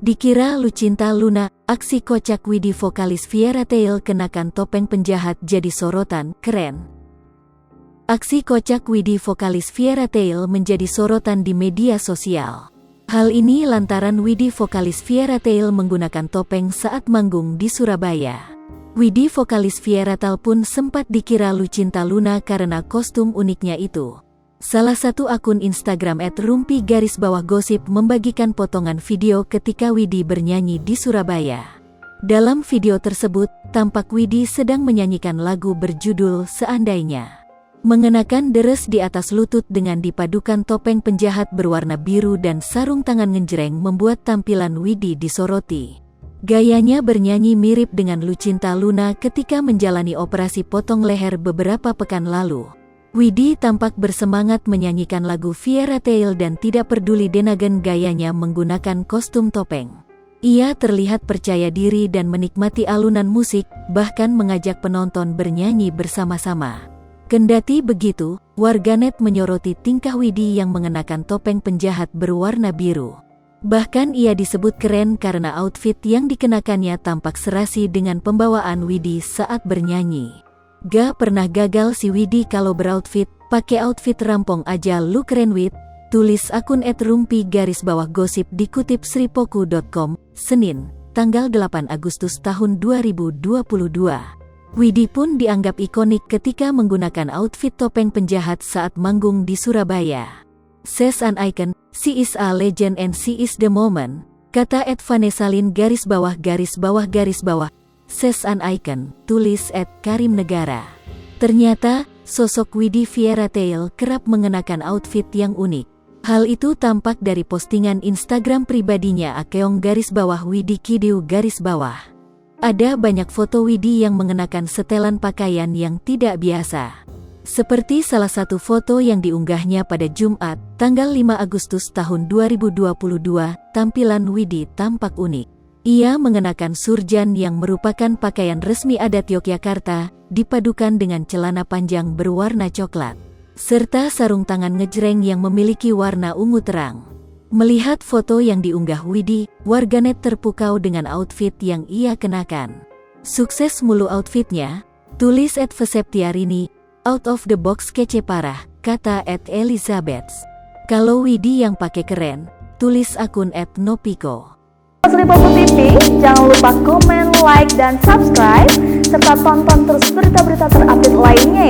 Dikira Lucinta Luna, aksi kocak Widi vokalis Fairy Tail kenakan topeng penjahat jadi sorotan, keren. Aksi kocak Widi vokalis Fairy Tail menjadi sorotan di media sosial. Hal ini lantaran Widi vokalis Fairy Tail menggunakan topeng saat manggung di Surabaya. Widi vokalis Fairy Tail pun sempat dikira Lucinta Luna karena kostum uniknya itu. Salah satu akun Instagram @rumpi_gosip membagikan potongan video ketika Widi bernyanyi di Surabaya. Dalam video tersebut, tampak Widi sedang menyanyikan lagu berjudul Seandainya. Mengenakan deres di atas lutut dengan dipadukan topeng penjahat berwarna biru dan sarung tangan ngejreng membuat tampilan Widi disoroti. Gayanya bernyanyi mirip dengan Lucinta Luna ketika menjalani operasi potong leher beberapa pekan lalu. Widi tampak bersemangat menyanyikan lagu Fairy Tail dan tidak peduli dengan gayanya menggunakan kostum topeng. Ia terlihat percaya diri dan menikmati alunan musik, bahkan mengajak penonton bernyanyi bersama-sama. Kendati begitu, warganet menyoroti tingkah Widi yang mengenakan topeng penjahat berwarna biru. Bahkan ia disebut keren karena outfit yang dikenakannya tampak serasi dengan pembawaan Widi saat bernyanyi. Gak pernah gagal si Widi kalau beroutfit, pakai outfit rampong aja lu keren wid, tulis akun @rumpi_gosip dikutip sripoku.com, Senin, tanggal 8 Agustus tahun 2022. Widi pun dianggap ikonik ketika menggunakan outfit topeng penjahat saat manggung di Surabaya. She's an icon, she is a legend and she is the moment, kata @vanesalin__. She's an icon, tulis @Karim Negara. Ternyata, sosok Widi Fairy Tail kerap mengenakan outfit yang unik. Hal itu tampak dari postingan Instagram pribadinya @Widi_Kidiu_. Ada banyak foto Widi yang mengenakan setelan pakaian yang tidak biasa. Seperti salah satu foto yang diunggahnya pada Jumat, tanggal 5 Agustus tahun 2022, tampilan Widi tampak unik. Ia mengenakan surjan yang merupakan pakaian resmi adat Yogyakarta, dipadukan dengan celana panjang berwarna coklat, serta sarung tangan ngejreng yang memiliki warna ungu terang. Melihat foto yang diunggah Widi, warganet terpukau dengan outfit yang ia kenakan. Sukses mulu outfitnya, tulis @Veseptiarini, out of the box kece parah, kata @Elizabeth. Kalau Widi yang pakai keren, tulis akun @Nopiko. Sripoku TV, jangan lupa komen, like, dan subscribe, serta tonton terus berita-berita terupdate lainnya ya.